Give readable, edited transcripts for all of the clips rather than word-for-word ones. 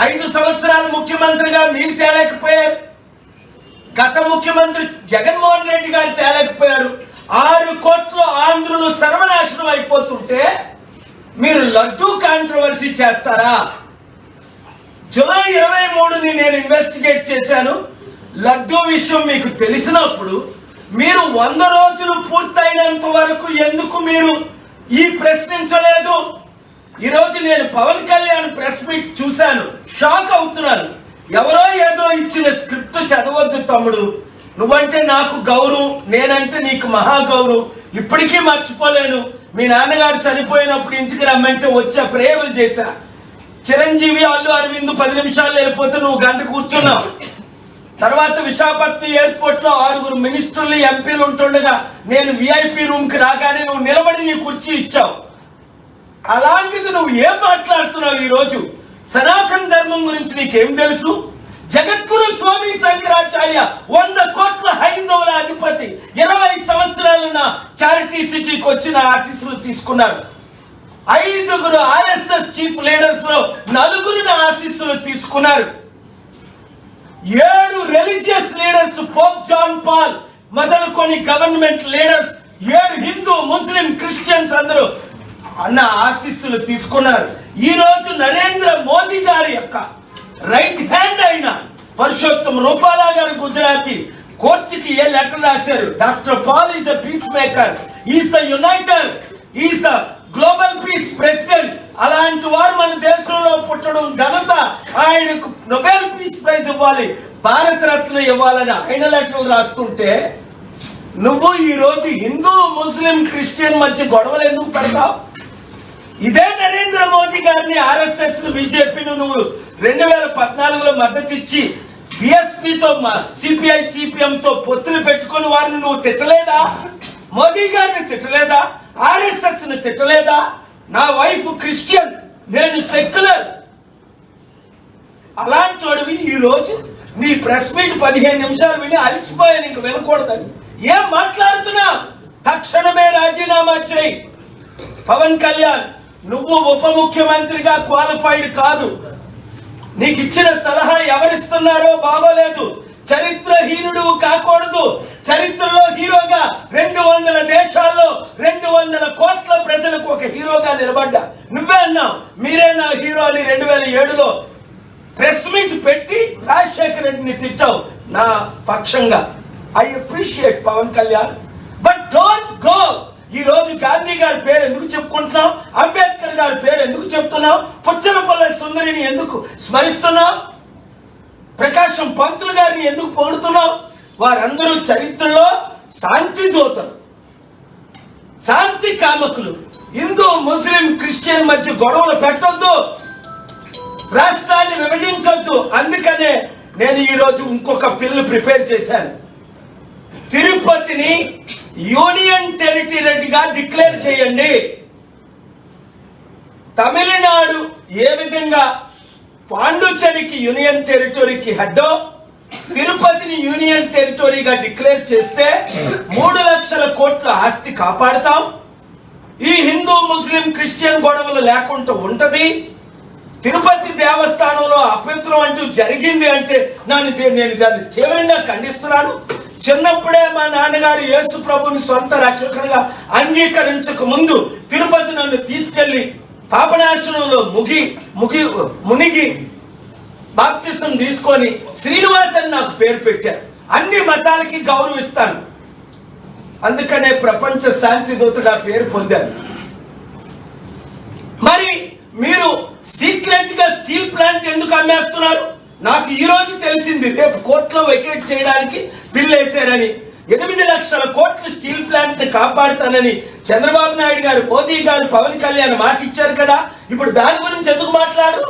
5 సంవత్సరాలు ముఖ్యమంత్రిగా మీరు తేలేకపోయారు. గత ముఖ్యమంత్రి జగన్మోహన్ రెడ్డి గారు తేలేకపోయారు. 6 కోట్ల ఆంధ్రులు సర్వనాశనం అయిపోతుంటే మీరు లడ్డూ కాంట్రవర్సీ చేస్తారా? జూలై 23ని నేను ఇన్వెస్టిగేట్ చేశాను. లడ్డూ విషయం మీకు తెలిసినప్పుడు మీరు 100 రోజులు పూర్తయినంత వరకు ఎందుకు మీరు ఈ ప్రశ్నించలేదు? ఈరోజు నేను పవన్ కళ్యాణ్ ప్రెస్ మీట్ చూశాను, షాక్ అవుతున్నాను. ఎవరో ఏదో ఇచ్చిన స్క్రిప్ట్ చదవద్దు తమ్ముడు. నువ్వంటే నాకు గౌరవం, నేనంటే నీకు మహా గౌరవం, ఇప్పటికీ మర్చిపోలేను. మీ నాన్నగారు చనిపోయినప్పుడు ఇంటికి రమ్మంటే వచ్చా, ప్రేమలు చేశా. చిరంజీవి, అల్లు అరవింద్ 10 నిమిషాలు వెళ్ళిపోతే నువ్వు గంట కూర్చున్నావు. తర్వాత విశాఖపట్నం ఎయిర్పోర్ట్ లో 6 మినిస్టర్లు, ఎంపీలు ఉంటుండగా నేను విఐపి రూమ్ కి రాగానే నువ్వు నిలబడి నీ కుర్చీ ఇచ్చావు. అలాంటిది నువ్వు ఏం మాట్లాడుతున్నావు ఈరోజు? సనాతన ధర్మం గురించి నీకేం తెలుసు? జగద్గురు స్వామి శంకరాచార్య 100 కోట్ల హైందవుల అధిపతి 20 సంవత్సరాలున్న చారిటీ సిటీకి వచ్చిన ఆశీస్సులు తీసుకున్నారు. 5 ఆర్ఎస్ఎస్ చీఫ్ లీడర్స్ లో 4 ఆశీస్సులు తీసుకున్నారు. 7 religious leaders, Pope John Paul మొదలుకొని government leaders, 7 Hindu, Muslim, Christians అందరూ అన్న ఆశీస్సులు తీసుకున్నారు. ఈ రోజు నరేంద్ర మోదీ గారి యొక్క రైట్ హ్యాండ్ అయిన పరుషోత్తం రూపాలా గారు గుజరాతీ కోర్టుకి ఏ లెటర్ రాశారు? Doctor Paul is the peace maker, is the uniter, is the global peace president. అలాంటి వారు మన దేశంలో పుట్టడం ఘనత. ఆయనకు నోబెల్ పీస్ ప్రైజ్ ఇవ్వాలి, భారత రత్న ఇవ్వాలని ఆయన లెటర్లు రాస్తుంటే నువ్వు ఈ రోజు హిందూ, ముస్లిం, క్రిస్టియన్ మధ్య గొడవలు ఎందుకు పెడతావు? ఇదే నరేంద్ర మోదీ గారిని, ఆర్ఎస్ఎస్ బీజేపీని నువ్వు 2014లో మద్దతు ఇచ్చి బిఎస్పీతో, సిపిఐ సిపిఎంతో పొత్తులు పెట్టుకుని వారిని నువ్వు తిట్టలేదా? మోదీ గారిని తిట్టలేదా? ఆర్ఎస్ఎస్ ని తిట్టలేదా? నా వైఫ్ క్రిస్టియన్, నేను సెక్యులర్. అలాంటి వాడివి ఈ రోజు నీ ప్రెస్ మీట్ 15 నిమిషాలు విని అలసిపోయాను, ఇంక వినకూడదని ఏం మాట్లాడుతున్నా? తక్షణమే రాజీనామా చేయి. పవన్ కళ్యాణ్, నువ్వు ఉప ముఖ్యమంత్రిగా క్వాలిఫైడ్ కాదు. నీకు ఇచ్చిన సలహా ఎవరిస్తున్నారో బాగోలేదు. చరిత్రహీనుడు కాకూడదు. చరిత్రలో హీరోగా 200 దేశాల్లో 200 కోట్ల ప్రజలకు ఒక హీరోగా నిలబడ్డా. నువ్వే అన్నావు మీరే నా హీరో అని 2007లో ప్రెస్ మీట్ పెట్టి రాజశేఖర రెడ్డిని తిట్టావు నా పక్షంగా. I appreciate Pavan Kalyan, but don't go. ఈ రోజు గాంధీ గారి పేరు ఎందుకు చెప్పుకుంటున్నావు? అంబేద్కర్ గారి పేరు ఎందుకు చెప్తున్నావు? పుచ్చలపల్లె సుందరిని ఎందుకు స్మరిస్తున్నావు? ప్రకాశం పంతులు గారిని ఎందుకు పొగుడుతున్నావు? వారందరూ చరిత్రలో శాంతి దూతలు, శాంతి కామకులు. హిందూ, ముస్లిం, క్రిస్టియన్ మధ్య గొడవలు పెట్టొద్దు, రాష్ట్రాన్ని విభజించొద్దు. అందుకనే నేను ఈ రోజు ఇంకొక బిల్లు ప్రిపేర్ చేశాను. తిరుపతిని యూనియన్ టెరిటరీగా డిక్లేర్ చేయండి. తమిళనాడు ఏ విధంగా పాండుచేరికి యూనియన్ టెరిటరీకి హెడ్డో, తిరుపతిని యూనియన్ టెరిటరీగా డిక్లేర్ చేస్తే 3 లక్షల కోట్ల ఆస్తి కాపాడుతాం. ఈ హిందూ, ముస్లిం, క్రిస్టియన్ గొడవలు లేకుండా ఉంటది. తిరుపతి దేవస్థానంలో అపవిత్రం అంటూ జరిగింది అంటే నేను దాన్ని తీవ్రంగా ఖండిస్తున్నాను. చిన్నప్పుడే మా నాన్నగారు యేసు ప్రభుని సొంత రక్షకునిగా అంగీకరించక ముందు తిరుపతి నన్ను తీసుకెళ్లి పాపనాశనంలో మునిగి బాప్తిసం తీసుకొని శ్రీనివాస్ అని నాకు పేరు పెట్టారు. అన్ని మతాలకి గౌరవిస్తాను, అందుకనే ప్రపంచ శాంతి దూతగా పేరు పొందాను. మరి మీరు సీక్రెట్ గా స్టీల్ ప్లాంట్ ఎందుకు అమ్మేస్తున్నారు? నాకు ఈ రోజు తెలిసింది. రేపు కోర్టులో వెకేట్ చేయడానికి బిల్లు వేశారని. 8 లక్షల కోట్ల స్టీల్ ప్లాంట్ ని కాపాడుతానని చంద్రబాబు నాయుడు గారు, మోదీ గారు, పవన్ కళ్యాణ్ మాట ఇచ్చారు కదా. ఇప్పుడు దాని గురించి ఎందుకు మాట్లాడు?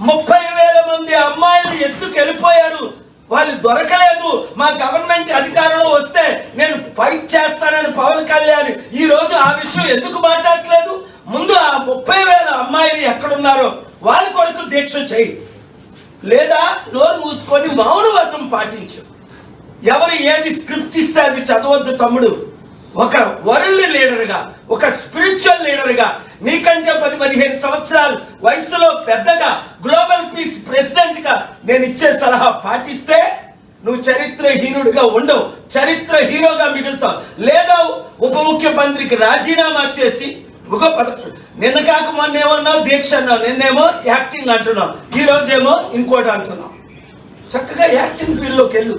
30,000 మంది అమ్మాయిలు ఎందుకు వెళ్ళిపోయారు? వాళ్ళు దొరకలేదు. మా గవర్నమెంట్ అధికారంలో వస్తే నేను ఫైట్ చేస్తానని పవన్ కళ్యాణ్ ఈ రోజు ఆ విషయం ఎందుకు మాట్లాడట్లేదు? ముందు ఆ 30,000 అమ్మాయిలు ఎక్కడున్నారో వాళ్ళ కొరకు దీక్ష చేయి, లేదా నోరు మూసుకొని మౌనవ్రతం పాటించు. ఎవరు ఏది స్క్రిప్ట్ ఇస్తే అది చదవద్దు తమ్ముడు. ఒక వరల్డ్ లీడర్గా, ఒక స్పిరిచువల్ లీడర్గా, నీకంటే 10-15 సంవత్సరాలు వయసులో పెద్దగా, గ్లోబల్ పీస్ ప్రెసిడెంట్ గా నేను ఇచ్చే సలహా పాటిస్తే నువ్వు చరిత్రహీనుడిగా ఉండవు, చరిత్ర హీరోగా మిగులుతావు. లేదా ఉప ముఖ్యమంత్రికి రాజీనామా చేసి ఒక పథకం, నిన్న కాక మొన్న ఏమన్నావు దీక్ష అన్నావు, నిన్నేమో యాక్టింగ్ అంటున్నావు, ఈ రోజేమో ఇంకోటి అంటున్నావు. చక్కగా యాక్టింగ్ ఫీల్డ్ లోకి వెళ్ళు.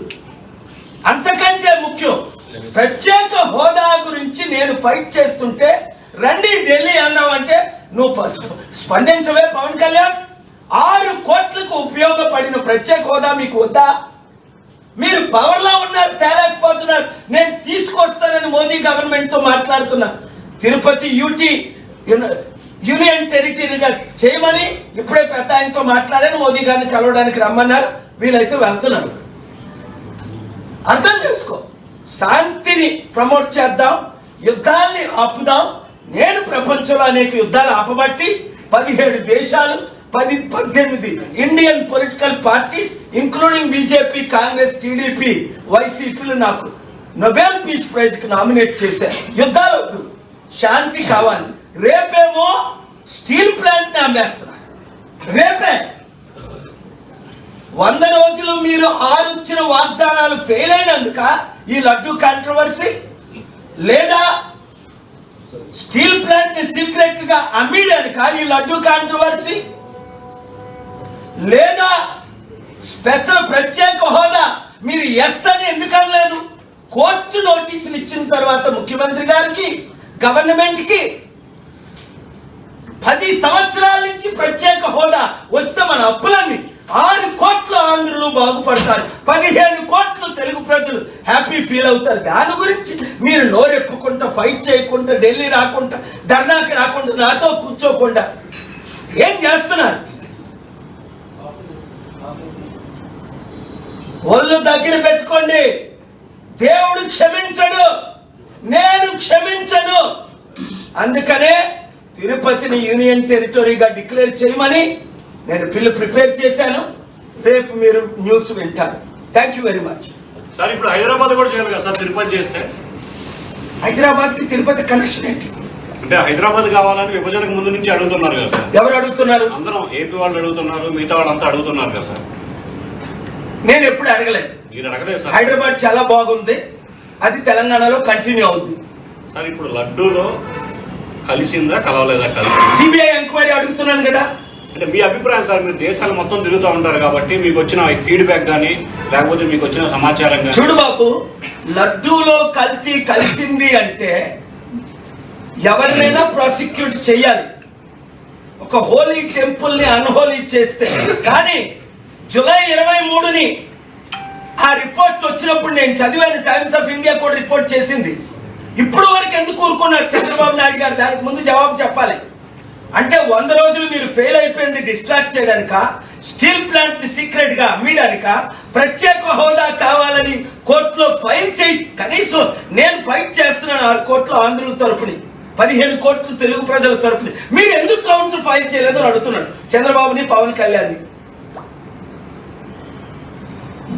అంతకంటే ముఖ్యం, ప్రత్యేక హోదా గురించి నేను ఫైట్ చేస్తుంటే రండి ఢిల్లీ అన్నావంటే నువ్వు స్పందించవే పవన్ కళ్యాణ్. 6 కోట్లకు ఉపయోగపడిన ప్రత్యేక హోదా మీకు వద్దా? మీరు పవర్ లో ఉన్నారు, తేలేకపోతున్నారు. నేను తీసుకొస్తానని మోదీ గవర్నమెంట్ తో మాట్లాడుతున్నా. తిరుపతి యూటీ యూనియన్ టెరిటరీగా చేయమని ఇప్పుడే పెద్ద ఆయనతో మాట్లాడాను. మోదీ గారిని కలవడానికి రమ్మన్నారు, వీలైతే వెళ్తున్నారు. అర్థం చేసుకో. శాంతిని ప్రమోట్ చేద్దాం, యుద్ధాన్ని ఆపుదాం. నేను ప్రపంచంలో అనేక యుద్ధాలు ఆపబట్టి 17 దేశాలు 18 Indian political parties including BJP, Congress, TDP, వైసీపీలు నాకు నోబెల్ పీస్ ప్రైజ్ కి నామినేట్ చేశారు. యుద్ధాలు వద్దు, శాంతి కావాలి. రేపేమో స్టీల్ ప్లాంట్ ని అమ్మేస్తున్నారు. రేపే 100 రోజులు మీరు 6 ఇచ్చిన వాగ్దానాలు ఫెయిల్ అయినందుక ఈ లడ్డు కాంట్రవర్సీ, లేదా స్టీల్ ప్లాంట్ ని సీక్రెట్ గా అమ్మేయడానికి ఈ లడ్డు కాంట్రవర్సీ, లేదా స్పెషల్ ప్రత్యేక హోదా మీరు ఎస్ అని ఎందుకు అనలేదు? కోర్టు నోటీసులు ఇచ్చిన తర్వాత ముఖ్యమంత్రి గారికి, గవర్నమెంట్ కి 10 సంవత్సరాల నుంచి ప్రత్యేక హోదా వస్తే మన అప్పులన్నీ 6 కోట్ల ఆంధ్రులు బాగుపడతారు, 15 కోట్ల తెలుగు ప్రజలు హ్యాపీ ఫీల్ అవుతారు. దాని గురించి మీరు నోరెప్పుకుంటా, ఫైట్ చేయకుండా, ఢిల్లీ రాకుండా, ధర్నాకి రాకుండా, నాతో కూర్చోకుండా ఏం చేస్తున్నారు? ఒళ్ళు దగ్గర పెట్టుకోండి. దేవుడు క్షమించడు, నేను క్షమించను. అందుకనే తిరుపతిని యూనియన్ టెరిటరీగా డిక్లేర్ చేయమని నేను బిల్లు ప్రిపేర్ చేశాను. రేపు మీరు న్యూస్ వింటారు. Thank you very much. Sir ఇప్పుడు హైదరాబాద్ కూడా చేయాలి కదా సార్, తిరుపతి చేస్తే? హైదరాబాద్ కి తిరుపతి కనెక్షన్ ఏంటి? అంటే హైదరాబాద్ కావాలని విభజనకు ముందు నుంచి అడుగుతున్నారు కదా సార్. ఎవరు అడుగుతున్నారు? అందరం ఏపీ వాళ్ళు అడుగుతున్నారు, మిగతా వాళ్ళంతా అడుగుతున్నారు కదా సార్. నేను ఎప్పుడు అడగలేదు. మీరు అడగలేదు సార్. హైదరాబాద్ చాలా బాగుంది, అది తెలంగాణలో కంటిన్యూ అవుతుంది సార్. ఇప్పుడు లడ్డూలో కలిసిందా కలవలేదా? కలిసి సిబిఐ ఎంక్వైరీ అడుగుతున్నాను కదా. అంటే మీ అభిప్రాయం సార్, మీరు దేశాలు మొత్తం తిరుగుతూ ఉంటారు కాబట్టి మీకు వచ్చిన ఫీడ్బ్యాక్ కానీ లేకపోతే మీకు వచ్చిన సమాచారం కానీ. చూడు బాబు, లడ్డూలో కల్తీ కలిసింది అంటే ఎవరినైనా ప్రాసిక్యూట్ చేయాలి. ఒక హోలీ టెంపుల్ ని అన్హోలీ చేస్తే. కానీ జూలై 23ని ఆ రిపోర్ట్ వచ్చినప్పుడు నేను చదివాను, టైమ్స్ ఆఫ్ ఇండియా కూడా రిపోర్ట్ చేసింది. ఇప్పుడు వరకు ఎందుకు ఊరుకున్నారు చంద్రబాబు నాయుడు గారు? దానికి ముందు జవాబు చెప్పాలి. అంటే 100 రోజులు మీరు ఫెయిల్ అయిపోయింది డిస్ట్రాక్ట్ చేయడానిక, స్టీల్ ప్లాంట్ ని సీక్రెట్ గా అమ్మడానిక, ప్రత్యేక హోదా కావాలని కోర్టులో ఫైల్ చేయి. కనీసం నేను ఫైట్ చేస్తున్నాను 6 కోట్ల ఆంధ్రుల తరపుని, 15 కోట్ల తెలుగు ప్రజల తరపుని. మీరు ఎందుకు కౌంటర్ ఫైల్ చేయలేదని అడుగుతున్నాడు చంద్రబాబుని, పవన్ కళ్యాణ్ని.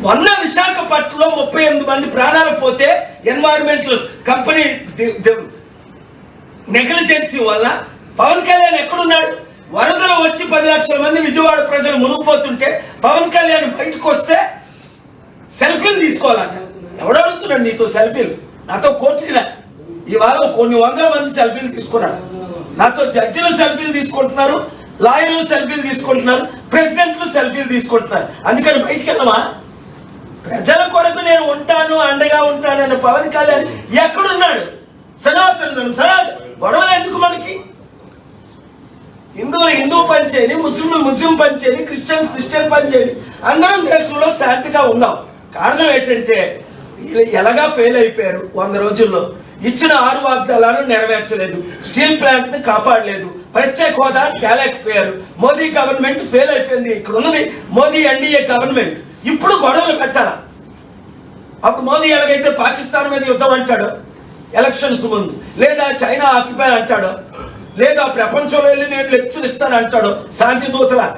మొన్న విశాఖపట్నంలో 38 మంది ప్రాణాలు పోతే ఎన్వైరన్మెంటల్ కంపెనీ నెగ్లిజెన్సీ వల్ల పవన్ కళ్యాణ్ ఎక్కడున్నాడు? వరదలు వచ్చి 10 లక్షల మంది విజయవాడ ప్రజలు మునిగిపోతుంటే పవన్ కళ్యాణ్ బయటకు వస్తే సెల్ఫీలు తీసుకోవాలంట. ఎవడు అడుగుతున్నాడు నీతో సెల్ఫీలు? నాతో కోర్టుకి రా. ఇవాళ కొన్ని 100 మంది సెల్ఫీలు తీసుకున్నారు. నాతో జడ్జిలు సెల్ఫీలు తీసుకుంటున్నారు, లాయర్లు సెల్ఫీలు తీసుకుంటున్నారు, ప్రెసిడెంట్లు సెల్ఫీలు తీసుకుంటున్నారు. అందుకని బయటికి వెళ్ళమా? ప్రజల కొరకు నేను ఉంటాను, అండగా ఉంటానన్న పవన్ కళ్యాణ్ ఎక్కడున్నాడు? సనాతనం గొడవలు ఎందుకు మనకి? హిందువులు హిందూ పని చేయని, ముస్లింలు ముస్లిం పని చేయని, క్రిస్టియన్స్ క్రిస్టియన్ పని చేయని, అందరం దేశంలో శాంతిగా ఉన్నాం. కారణం ఏంటంటే ఎలాగా ఫెయిల్ అయిపోయారు. 100 రోజుల్లో ఇచ్చిన 6 వాగ్దానాలు నెరవేర్చలేదు, స్టీల్ ప్లాంట్ ని కాపాడలేదు, ప్రత్యేక హోదా తేలేకపోయారు. మోదీ గవర్నమెంట్ ఫెయిల్ అయిపోయింది. ఇక్కడ ఉన్నది మోదీ ఎన్డీఏ గవర్నమెంట్. ఇప్పుడు గొడవలు పెట్టాలా? అప్పుడు మోదీ ఎలాగైతే పాకిస్తాన్ మీద యుద్ధం అంటాడో ఎలక్షన్స్ ముందు, లేదా చైనా ఆక్యుపై అంటాడో, లేదా ప్రపంచంలో వెళ్ళి నేను లెక్చర్ ఇస్తాను అంటాడో శాంతి దూతలా,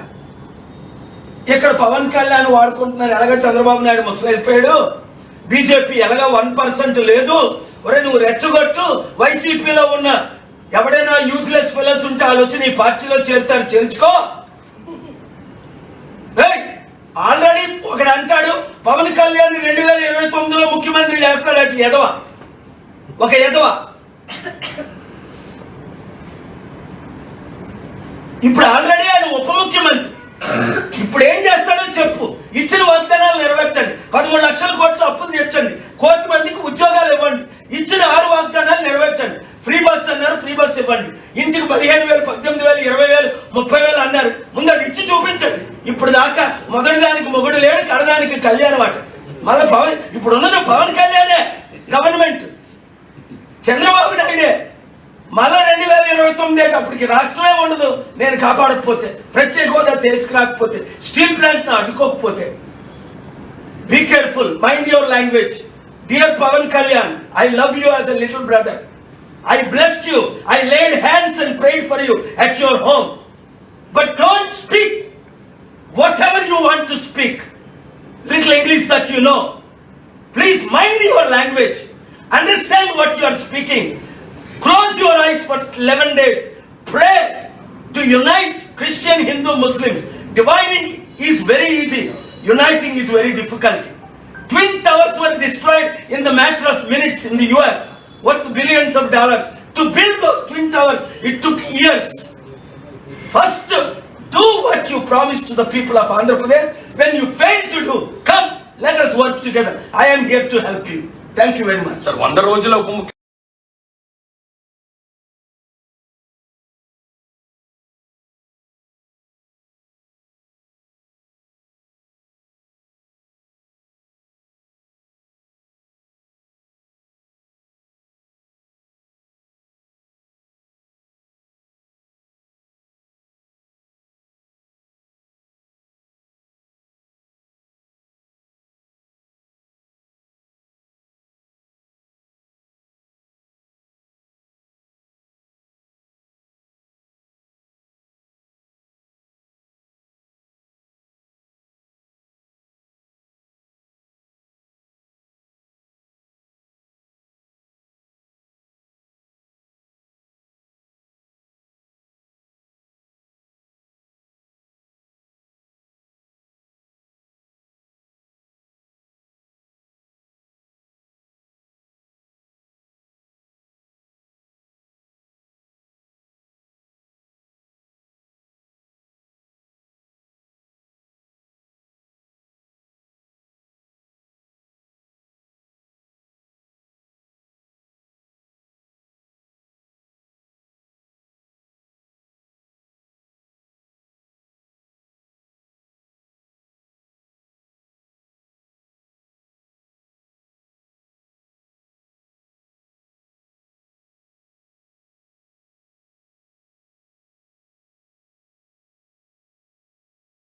ఇక్కడ పవన్ కళ్యాణ్ వాడుకుంటున్నారు. ఎలాగ చంద్రబాబు నాయుడు ముసలైపోయాడు, బీజేపీ ఎలాగా 1% లేదు, ఒరే నువ్వు రెచ్చగొట్టు, వైసీపీలో ఉన్న ఎవడైనా యూజ్లెస్ ఫెలోస్ ఉంటే వాళ్ళు వచ్చి నీ పార్టీలో చేరుతారు, చేర్చుకో. ఆల్రెడీ ఒకడు అంటాడు పవన్ కళ్యాణ్ 2029లో ముఖ్యమంత్రి చేస్తాడట. ఎదవ, ఒక ఎదవ. ఇప్పుడు ఆల్రెడీ ఆయన ఉప ముఖ్యమంత్రి. ఇప్పుడు ఏం చేస్తాడో చెప్పు. ఇచ్చిన వాగ్దానాలు నెరవేర్చండి. 13 లక్షల కోట్ల అప్పులు తీర్చండి. 1 కోటి మందికి ఉద్యోగాలు ఇవ్వండి. ఇచ్చిన 6 వాగ్దానాలు నెరవేర్చండి. ఫ్రీ బస్ అన్నారు, ఫ్రీ బస్ ఇవ్వండి. ఇంటికి 15,000, 18,000, 20,000, 30,000 అన్నారు. ముందు అది ఇచ్చి చూపించండి. ఇప్పుడు దాకా మొదటి దానికి మొగుడు లేడు, కడదానికి కళ్యాణం అట. మళ్ళీ ఇప్పుడు ఉన్నది పవన్ కళ్యాణే గవర్నమెంట్, చంద్రబాబు నాయుడే. మళ్ళా 2029 అప్పటికి రాష్ట్రమే ఉండదు నేను కాపాడకపోతే, ప్రత్యేక హోదా తీసుకురాకపోతే, స్టీల్ ప్లాంట్ ను అడ్డుకోకపోతే. Be careful, mind your language. Dear Pawan Kalyan, I love you as a little brother. I blessed you. I laid hands and prayed for you at your home. But don't speak whatever you want to speak. Little English that you know. Please mind your language. Understand what you are speaking. Close your eyes for 11 days. Pray to unite Christian, Hindu, Muslims. Dividing is very easy. Uniting is very difficult. Twin towers were destroyed in the matter of minutes in the US. Worth billions of dollars. To build those twin towers, it took years. First, do what you promised to the people of Andhra Pradesh. When you fail to do, come, let us work together. I am here to help you. Thank you very much. Sir, 100 రోజుల ఉప ముఖ్యమంత్రి